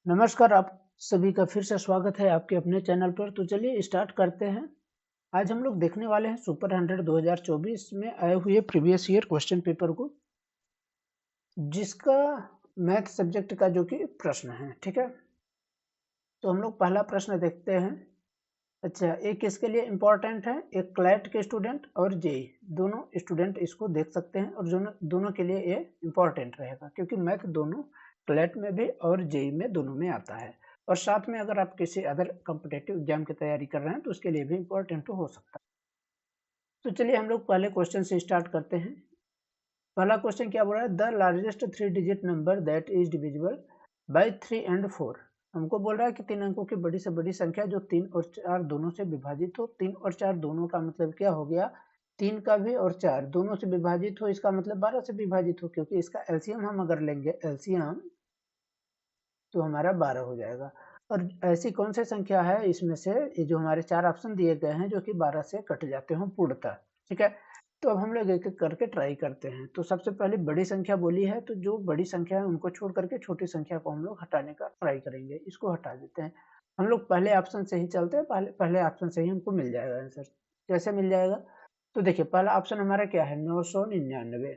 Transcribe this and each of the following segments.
नमस्कार, आप सभी का फिर से स्वागत है आपके अपने चैनल पर। तो चलिए स्टार्ट करते हैं। आज हम लोग देखने वाले हैं सुपर 100 2024 में आए हुए प्रीवियस ईयर क्वेश्चन पेपर को, जिसका मैथ सब्जेक्ट का जो कि प्रश्न है। ठीक है, तो हम लोग पहला प्रश्न देखते हैं। अच्छा, एक किसके लिए इम्पोर्टेंट है? एक क्लैट के स्टूडेंट और जेई दोनों स्टूडेंट इसको देख सकते हैं, और दोनों दोनों के लिए ये इम्पोर्टेंट रहेगा, क्योंकि मैथ दोनों क्लैट में भी और जेई में दोनों में आता है। और साथ में अगर आप किसी अदर कॉम्पिटेटिव एग्जाम की तैयारी कर रहे हैं तो उसके लिए भी इम्पोर्टेंट हो सकता है। तो चलिए हम लोग पहले क्वेश्चन से स्टार्ट करते हैं। पहला क्वेश्चन क्या बोल रहा है? The largest 3 digit number that is divisible by 3 and 4। हमको बोल रहा है कि 3 अंकों की बड़ी से बड़ी संख्या जो 3 और 4 दोनों से विभाजित हो। 3 और 4 दोनों का मतलब क्या हो गया? 3 का भी और 4 दोनों से विभाजित हो, इसका मतलब 12 से विभाजित हो, क्योंकि इसका एलसीएम हम अगर लेंगे एलसीएम तो हमारा 12 हो जाएगा। और ऐसी कौन सी संख्या है इसमें से, ये जो हमारे 4 ऑप्शन दिए गए हैं, जो कि 12 से कट जाते हो पूर्णतः? ठीक है, तो अब हम लोग एक एक करके ट्राई करते हैं। तो सबसे पहले बड़ी संख्या बोली है, तो जो बड़ी संख्या है उनको छोड़ करके छोटी संख्या को हम लोग हटाने का ट्राई करेंगे। इसको हटा देते हैं। हम लोग पहले ऑप्शन से ही चलते हैं। पहले ऑप्शन से ही हमको मिल जाएगा आंसर। कैसे मिल जाएगा? तो देखिए, पहला ऑप्शन हमारा क्या है? 999।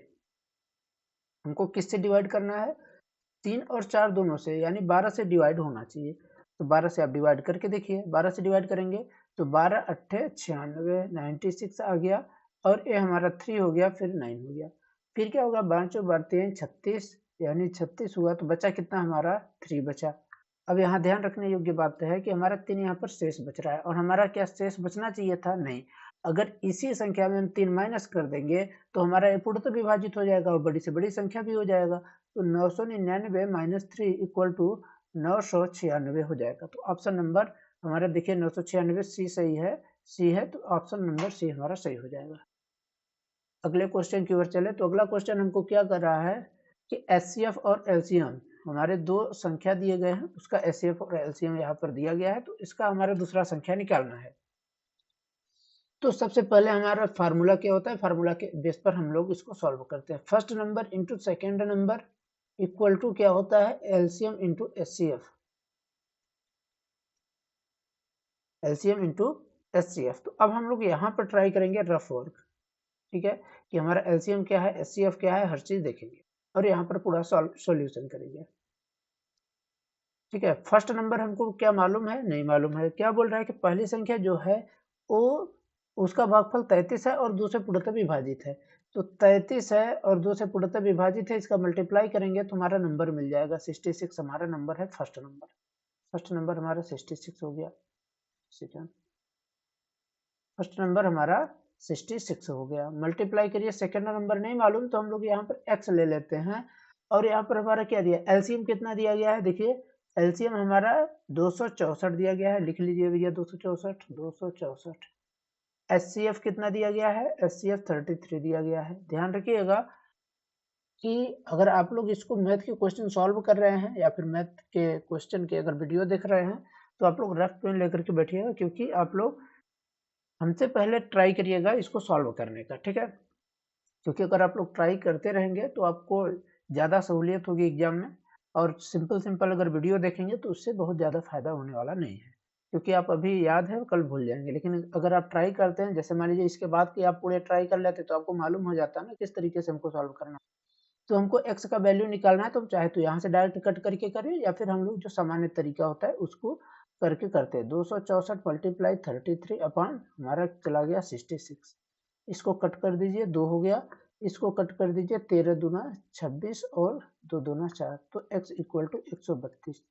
हमको किससे डिवाइड करना है? 3 और 4 दोनों से, यानी 12 से डिवाइड होना चाहिए। तो 12 से आप डिवाइड करके देखिए। 12 से डिवाइड करेंगे तो 12 अट्ठे 96, 96 आ गया, और ये हमारा 3 हो गया, फिर 9 हो गया। फिर क्या होगा? 5 बढ़ते हैं 36, यानी 36 हुआ, तो बचा कितना हमारा? 3 बचा। अब यहाँ ध्यान रखने योग्य बात है कि हमारा 3 यहाँ पर शेष बच रहा है, और हमारा क्या शेष बचना चाहिए था? नहीं। अगर इसी संख्या में हम 3 माइनस कर देंगे तो हमारा ये पूर्णतः विभाजित हो जाएगा और बड़ी से बड़ी संख्या भी हो जाएगा। तो 999 माइनस 3 इक्वल टू 996 हो जाएगा। तो ऑप्शन नंबर हमारा देखिए 996 सी सही है, सी है, तो ऑप्शन नंबर सी हमारा सही हो जाएगा। अगले क्वेश्चन की ओर चले तो अगला क्वेश्चन हमको क्या कर रहा है कि एचसीएफ और एलसीएम, हमारे दो संख्या दिए गए हैं, उसका एचसीएफ और एलसीएम यहाँ पर दिया गया है, तो इसका हमारा दूसरा संख्या निकालना है। तो सबसे पहले हमारा फार्मूला क्या होता है? फार्मूला के बेस पर हम लोग इसको सॉल्व करते हैं। First number into second number equal to क्या होता है? LCM into HCF. LCM into HCF. तो अब हम लोग यहाँ पर ट्राई करेंगे रफ वर्क। ठीक है, कि हमारा एलसीएम क्या है, एचसीएफ क्या है, हर चीज देखेंगे और यहाँ पर पूरा सॉल्यूशन करेंगे। ठीक है, फर्स्ट नंबर हमको क्या मालूम है? नहीं मालूम है। क्या बोल रहा है कि पहली संख्या जो है वो, उसका भागफल 33 है और 2 से पूर्णतः विभाजित है। तो 33 है और 2 से पूर्णतः विभाजित है, इसका मल्टीप्लाई करेंगे तो हमारा नंबर मिल जाएगा 66। हमारा नंबर है फर्स्ट नंबर। फर्स्ट नंबर हमारा 66 हो गया। सेकंड, फर्स्ट नंबर हमारा 66 हो गया। मल्टीप्लाई करिए, सेकंड नंबर नहीं मालूम तो हम लोग यहाँ पर x ले लेते हैं। और यहाँ पर हमारा क्या दिया? एलसीएम कितना दिया गया है? देखिए, एलसीएम हमारा 264 दिया गया है। लिख लीजिए भैया, 264 264। एचसीएफ कितना दिया गया है? एचसीएफ 33 दिया गया है। ध्यान रखिएगा कि अगर आप लोग इसको मैथ के क्वेश्चन सॉल्व कर रहे हैं या फिर मैथ के क्वेश्चन के अगर वीडियो देख रहे हैं तो आप लोग रफ पेन लेकर के बैठिएगा, क्योंकि आप लोग हमसे पहले ट्राई करिएगा इसको सॉल्व करने का। ठीक है, क्योंकि अगर आप लोग ट्राई करते रहेंगे तो आपको ज़्यादा सहूलियत होगी एग्जाम में, और सिंपल सिंपल अगर वीडियो देखेंगे तो उससे बहुत ज़्यादा फायदा होने वाला नहीं है, क्योंकि आप अभी याद है कल भूल जाएंगे। लेकिन अगर आप ट्राई करते हैं, जैसे मान लीजिए इसके बाद कि आप पूरे ट्राई कर लेते, तो आपको मालूम हो जाता है ना किस तरीके से हमको सॉल्व करना है। तो हमको एक्स का वैल्यू निकालना है, तो हम चाहे तो यहाँ से डायरेक्ट कट करके करें, या फिर हम लोग जो सामान्य तरीका होता है उसको करके करते हैं। 264 मल्टीप्लाई 33 अपॉन हमारा चला गया 66। इसको कट कर दीजिए, 2 हो गया। इसको कट कर दीजिए, 13 दूना 26 और 2 दूना 4, तो x इक्वल टू 132।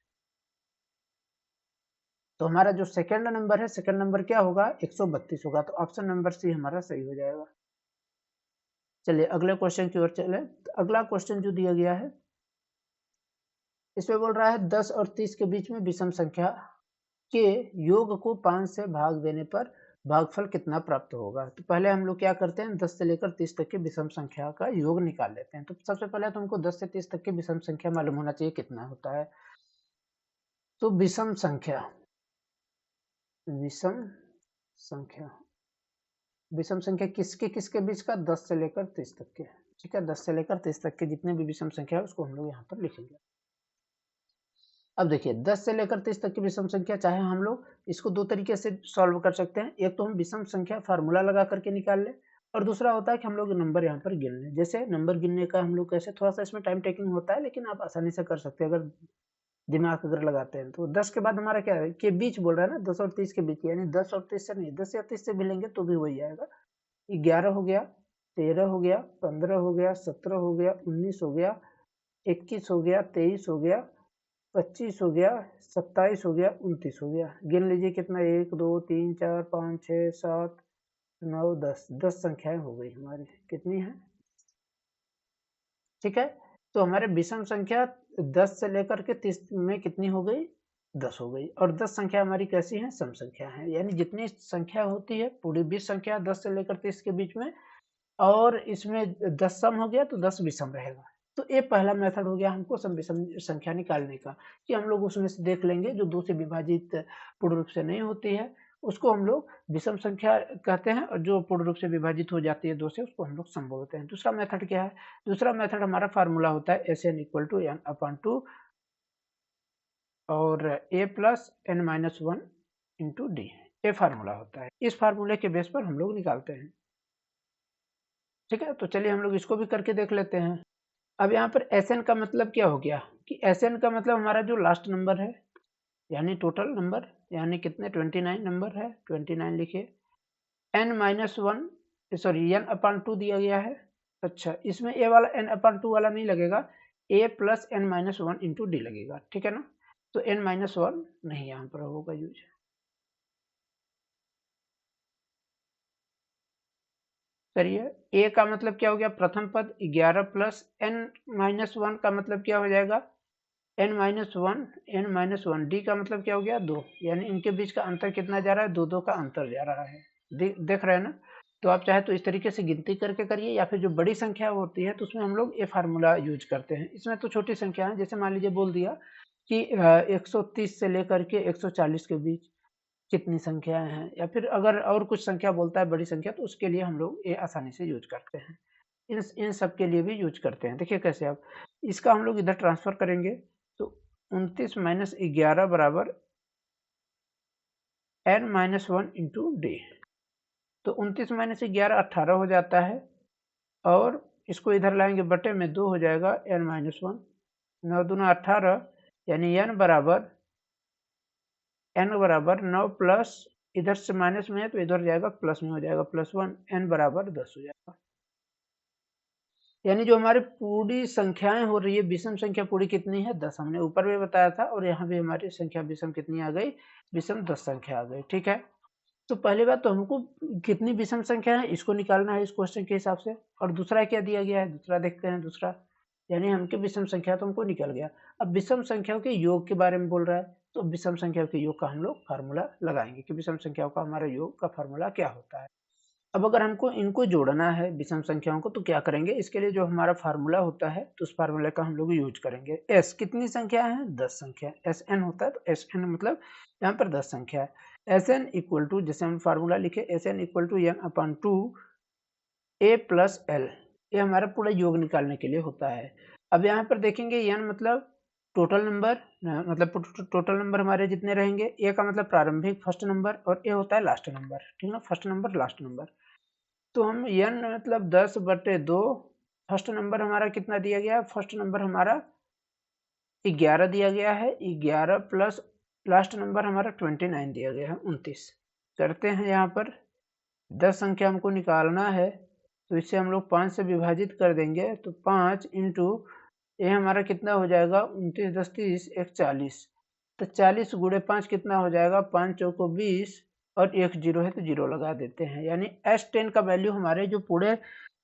तो हमारा जो सेकंड नंबर है, सेकंड नंबर क्या होगा? 132 होगा। तो ऑप्शन नंबर सी हमारा सही हो जाएगा। चलिए अगले क्वेश्चन की ओर चले। तो अगला क्वेश्चन जो दिया गया है, इसमें बोल रहा है 10 और 30 के बीच में विषम संख्या के योग को 5 से भाग देने पर भागफल कितना प्राप्त होगा? तो पहले हम लोग क्या करते हैं, 10 से लेकर 30 तक की विषम संख्या का योग निकाल लेते हैं। तो सबसे पहले तो हमको 10 से 30 तक की विषम संख्या मालूम होना चाहिए कितना होता है। तो विषम संख्या विषम संख्या किसके किसके बीच का? 10 से लेकर 30 तक के। ठीक है, 10 से लेकर 30 तक के जितने भी विषम संख्या है उसको हम लोग यहाँ पर लिखेंगे। अब देखिए 10 से लेकर 30 तक की विषम संख्या चाहे हम लोग इसको दो तरीके से सॉल्व कर सकते हैं। एक तो हम विषम संख्या फार्मूला लगा करके निकाल लें, और दूसरा होता है कि हम लोग नंबर यहाँ पर गिन लें। जैसे नंबर गिनने का हम लोग कैसे, थोड़ा सा इसमें टाइम टेकिंग होता है, लेकिन आप आसानी से कर सकते हैं अगर दिमाग अगर लगाते हैं। तो 10 के बाद हमारा क्या है, के बीच बोल रहा है ना, 10 और 30 के बीच, यानी 10 और 30 से नहीं, 10 या 30 से भी लेंगे तो भी वही आएगा। 11 हो गया, 13 हो गया, 15 हो गया, 17 हो गया, 19 हो गया, 21 हो गया, 23 हो गया, 25 हो गया, 27 हो गया, 29 हो गया। गिन लीजिए कितना, 1 2 3 4 5 6 7 9 10, 10 संख्याएं हो गई हमारी। कितनी है, ठीक है। तो हमारे विषम संख्या 10 से लेकर के 30 में कितनी हो गई, 10 हो गई। और 10 संख्या हमारी कैसी है, सम संख्या है, यानी जितनी संख्या होती है पूरी 20 संख्या 10 से लेकर 30 के बीच में, और इसमें 10 सम हो गया तो 10 विषम रहेगा। तो ये पहला मेथड हो गया हमको सम विषम संख्या निकालने का, कि हम लोग उसमें से देख लेंगे जो 2 से विभाजित पूर्ण रूप से नहीं होती है उसको हम लोग विषम संख्या कहते हैं, और जो पूर्ण रूप से विभाजित हो जाती है 2 से उसको हम लोग सम बोलते हैं। दूसरा मेथड क्या है, दूसरा मेथड हमारा फार्मूला होता है Sn = n/2 और a + n-1 × d, ये फार्मूला होता है। इस फार्मूले के बेस पर हम लोग निकालते हैं, ठीक है। तो चलिए हम लोग इसको भी करके देख लेते हैं। अब यहाँ पर Sn का मतलब क्या हो गया, कि Sn का मतलब हमारा जो लास्ट नंबर है, यानी टोटल नंबर, यानी कितने 29 नंबर है, 29 लिखिए। n-1 सॉरी n/2 दिया गया है। अच्छा, इसमें a वाला n/2 वाला नहीं लगेगा, a + n-1 × d लगेगा, ठीक है ना। तो n-1 नहीं यहाँ पर होगा यूज। करिए, a का मतलब क्या हो गया, प्रथम पद 11 + n-1 का मतलब क्या हो जाएगा, n-1 d का मतलब क्या हो गया, 2, यानी इनके बीच का अंतर कितना जा रहा है, 2 का अंतर जा रहा है। देख रहे हैं ना। तो आप चाहे तो इस तरीके से गिनती करके करिए, या फिर जो बड़ी संख्या होती है तो उसमें हम लोग ये फार्मूला यूज करते हैं। इसमें तो छोटी संख्या है, जैसे मान लीजिए बोल दिया कि 130 से लेकर के 140 के बीच कितनी संख्याएं हैं, या फिर अगर और कुछ संख्या बोलता है बड़ी संख्या, तो उसके लिए हम लोग ये आसानी से यूज करते हैं। इन सब के लिए भी यूज करते हैं। देखिए कैसे, आप इसका हम लोग इधर ट्रांसफर करेंगे तो 29 - 11 बराबर n-1 × d। तो 29 - 11 18 हो जाता है, और इसको इधर लाएंगे बटे में 2 हो जाएगा n-1, 9 दूना 18, यानी n बराबर 9 प्लस, इधर से माइनस में है तो इधर जाएगा प्लस में हो जाएगा, +1, n बराबर 10 हो जाएगा। यानी जो हमारी पूरी संख्याएं हो रही है, विषम संख्या पूरी कितनी है, 10, हमने ऊपर भी बताया था, और यहाँ भी हमारी संख्या विषम कितनी आ गई, विषम 10 संख्या आ गई, ठीक है। तो पहली बात तो हमको कितनी विषम संख्या है इसको निकालना है इस क्वेश्चन के हिसाब से, और दूसरा क्या दिया गया है, दूसरा देखते हैं। दूसरा यानी हमके विषम संख्या तो हमको निकल गया। अब विषम संख्याओं के योग के बारे में बोल रहा है, तो विषम संख्याओं के योग का हम लोग फार्मूला लगाएंगे कि विषम संख्याओं का हमारा योग का फार्मूला क्या होता है। अब अगर हमको इनको जोड़ना है विषम संख्याओं को, तो क्या करेंगे, इसके लिए जो हमारा फार्मूला होता है तो उस फार्मूले का हम लोग यूज करेंगे। s कितनी संख्या है, 10 संख्या, Sn होता है, तो Sn मतलब यहाँ पर 10 संख्या है। Sn = जैसे हम फार्मूला लिखे, Sn = n/2 a + l, ये हमारा पूरा योग निकालने के लिए होता है। अब यहाँ पर देखेंगे n मतलब टोटल नंबर, मतलब टोटल नंबर हमारे जितने रहेंगे, a का मतलब प्रारंभिक फर्स्ट नंबर, और a होता है लास्ट नंबर, ठीक ना, फर्स्ट नंबर लास्ट नंबर। तो हम n मतलब 10/2, फर्स्ट नंबर हमारा कितना दिया गया है, फर्स्ट नंबर हमारा 11 दिया गया है, 11 प्लस लास्ट नंबर हमारा 29 दिया गया है, 29। करते हैं यहाँ पर 10 संख्या हमको निकालना है, तो इसे हम लोग 5 से विभाजित कर देंगे, तो 5 इंटू ये हमारा कितना हो जाएगा, 29 10 30 1 40, तो 40 × 5 कितना हो जाएगा, 5 चौको 20, और एक जीरो है तो जीरो लगा देते हैं। यानी S10 का वैल्यू हमारे जो पूरे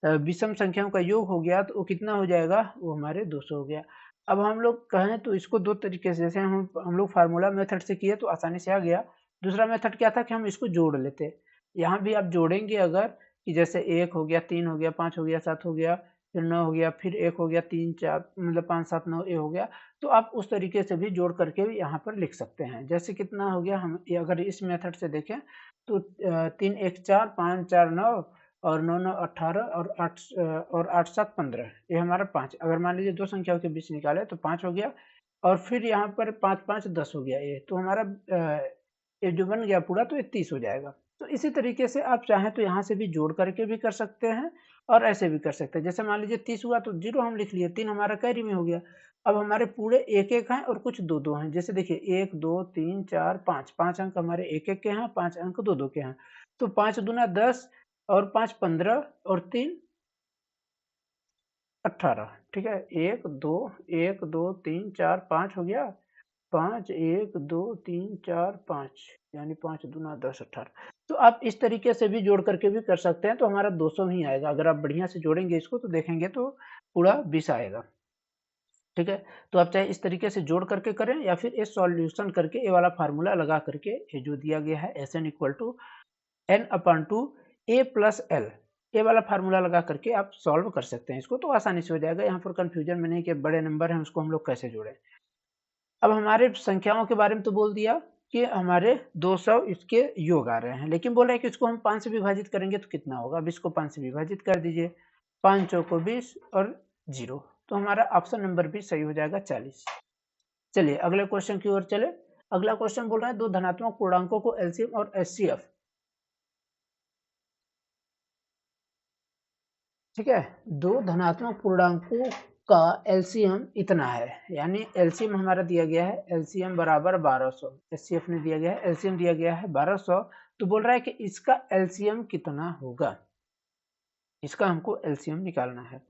विषम संख्याओं का योग हो गया, तो वो कितना हो जाएगा, वो हमारे 200 हो गया। अब हम लोग कहें तो इसको दो तरीके से, जैसे हम लोग फार्मूला मेथड से किए तो आसानी से आ गया। दूसरा मेथड क्या था कि हम इसको जोड़ लेते। यहाँ भी आप जोड़ेंगे अगर, कि जैसे 1 हो गया, 3 हो गया, 5 हो गया, 7 हो गया, फिर 9 हो गया, फिर 1 हो गया, 3 4 मतलब 5 7 9 ये हो गया, तो आप उस तरीके से भी जोड़ करके भी यहाँ पर लिख सकते हैं। जैसे कितना हो गया, हम अगर इस मेथड से देखें तो 3 1 4 5 4 9 और 9 9 18 और 8 7 15, ये हमारा 5। अगर मान लीजिए दो संख्याओं के बीच निकाले तो 5 हो गया, और फिर यहाँ पर 5 5 10 हो गया ये, तो हमारा ये जो बन गया पूरा तो ये 30 हो जाएगा। तो इसी तरीके से आप चाहें तो यहाँ से भी जोड़ करके भी कर सकते हैं और ऐसे भी कर सकते हैं। जैसे मान लीजिए 30 हुआ तो 0 हम लिख लिए, 3 हमारा कैरी में हो गया। अब हमारे पूरे 1-1 हैं और कुछ 2-2 हैं। जैसे देखिए 1 2 3 4 5, 5 अंक हमारे 1-1 के हैं, 5 अंक 2-2 के हैं। तो 5 दूना 10 और 5 15 और 3 18, ठीक है। 1 2 1 2 3 4 5 हो गया, 5 1 2 3 4 5 यानी 5 दूना 10 18। तो आप इस तरीके से भी जोड़ करके भी कर सकते हैं, तो हमारा 200 ही आएगा। अगर आप बढ़िया से जोड़ेंगे इसको तो देखेंगे तो पूरा 20 आएगा, ठीक है। तो आप चाहे इस तरीके से जोड़ करके करें या फिर ये सॉल्यूशन करके ये वाला फार्मूला लगा करके, ये जो दिया गया है Sn equal to n/2 a plus l, ये वाला फार्मूला लगा करके आप सॉल्व कर सकते हैं इसको, तो आसानी से हो जाएगा। यहाँ पर कंफ्यूजन में नहीं कि बड़े नंबर हैं उसको हम लोग कैसे जोड़ें। अब हमारे संख्याओं के बारे में तो बोल दिया कि हमारे 200 इसके योग आ रहे हैं, लेकिन बोल रहे हैं कि इसको हम 5 से विभाजित करेंगे तो कितना होगा। अब इसको 5 से विभाजित कर दीजिए, 5 चौको 20 और 0, तो हमारा ऑप्शन नंबर भी सही हो जाएगा 40। चलिए अगले क्वेश्चन की ओर चले। अगला क्वेश्चन बोल रहा है दो धनात्मक पूर्णांकों को एलसीएम और एचसीएफ, ठीक है। दो धनात्मक पूर्णांकों का एलसीएम इतना है, यानी एलसीएम हमारा दिया गया है एलसीएम बराबर 1200, एचसीएफ ने दिया गया है एलसीएम दिया गया है 1200। तो बोल रहा है कि इसका एलसीएम कितना होगा, इसका हमको एलसीएम निकालना है।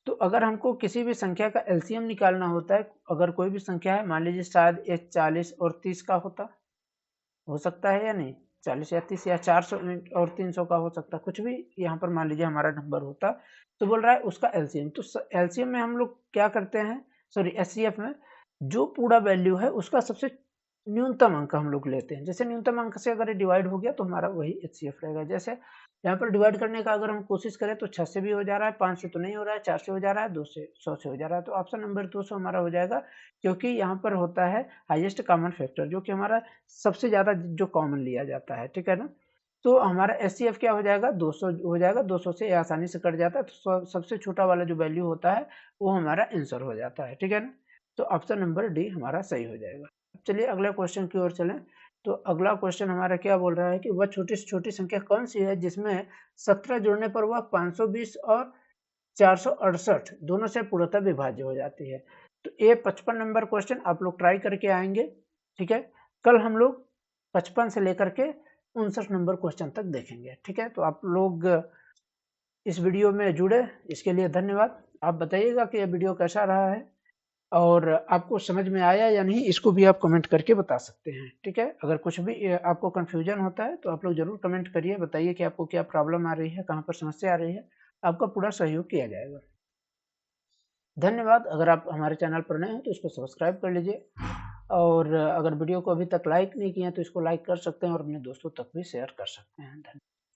तो अगर हमको किसी भी संख्या का एलसीएम निकालना होता है, अगर कोई भी संख्या है, मान लीजिए शायद ये 40 और 30 का होता, हो सकता है या नहीं, 40 या 30 या 400 और 300 का हो सकता, कुछ भी यहाँ पर मान लीजिए हमारा नंबर होता। तो बोल रहा है उसका एलसीएम, तो एलसीएम में हम लोग क्या करते हैं, सॉरी एचसीएफ में जो पूरा वैल्यू है उसका सबसे न्यूनतम अंक हम लोग लेते हैं। जैसे न्यूनतम अंक से अगर डिवाइड हो गया तो हमारा वही एचसीएफ रहेगा। जैसे यहाँ पर डिवाइड करने का अगर हम कोशिश करें तो 6 से भी हो जा रहा है, 5 से तो नहीं हो रहा है, 4 से हो जा रहा है, 2 से 100 से हो जा रहा है। तो ऑप्शन नंबर 200 हमारा हो जाएगा, क्योंकि यहाँ पर होता है हाईएस्ट कॉमन फैक्टर, जो कि हमारा सबसे ज़्यादा जो कॉमन लिया जाता है, ठीक है ना। तो हमारा एचसीएफ क्या हो जाएगा, 200 हो जाएगा। 200 से आसानी से कट जाता है, तो सबसे छोटा वाला जो वैल्यू होता है वो हमारा आंसर हो जाता है, ठीक है ना। तो ऑप्शन नंबर डी हमारा सही हो जाएगा। चलिए अगले क्वेश्चन की ओर चलें। तो अगला क्वेश्चन हमारा क्या बोल रहा है कि वह छोटी से छोटी संख्या कौन सी है जिसमें 17 जोड़ने पर वह 520 और 468 दोनों से पूर्णतः विभाज्य हो जाती है। तो ये 55 नंबर क्वेश्चन आप लोग ट्राई करके आएंगे, ठीक है। कल हम लोग 55 से लेकर के 59 नंबर क्वेश्चन तक देखेंगे, ठीक है। तो आप लोग इस वीडियो में जुड़े, इसके लिए धन्यवाद। आप बताइएगा कि यह वीडियो कैसा रहा है और आपको समझ में आया या नहीं, इसको भी आप कमेंट करके बता सकते हैं, ठीक है। अगर कुछ भी आपको कन्फ्यूजन होता है तो आप लोग जरूर कमेंट करिए, बताइए कि आपको क्या प्रॉब्लम आ रही है, कहाँ पर समस्या आ रही है, आपका पूरा सहयोग किया जाएगा। धन्यवाद। अगर आप हमारे चैनल पर नए हैं तो इसको सब्सक्राइब कर लीजिए, और अगर वीडियो को अभी तक लाइक नहीं किया तो इसको लाइक कर सकते हैं और अपने दोस्तों तक भी शेयर कर सकते हैं। धन्यवाद।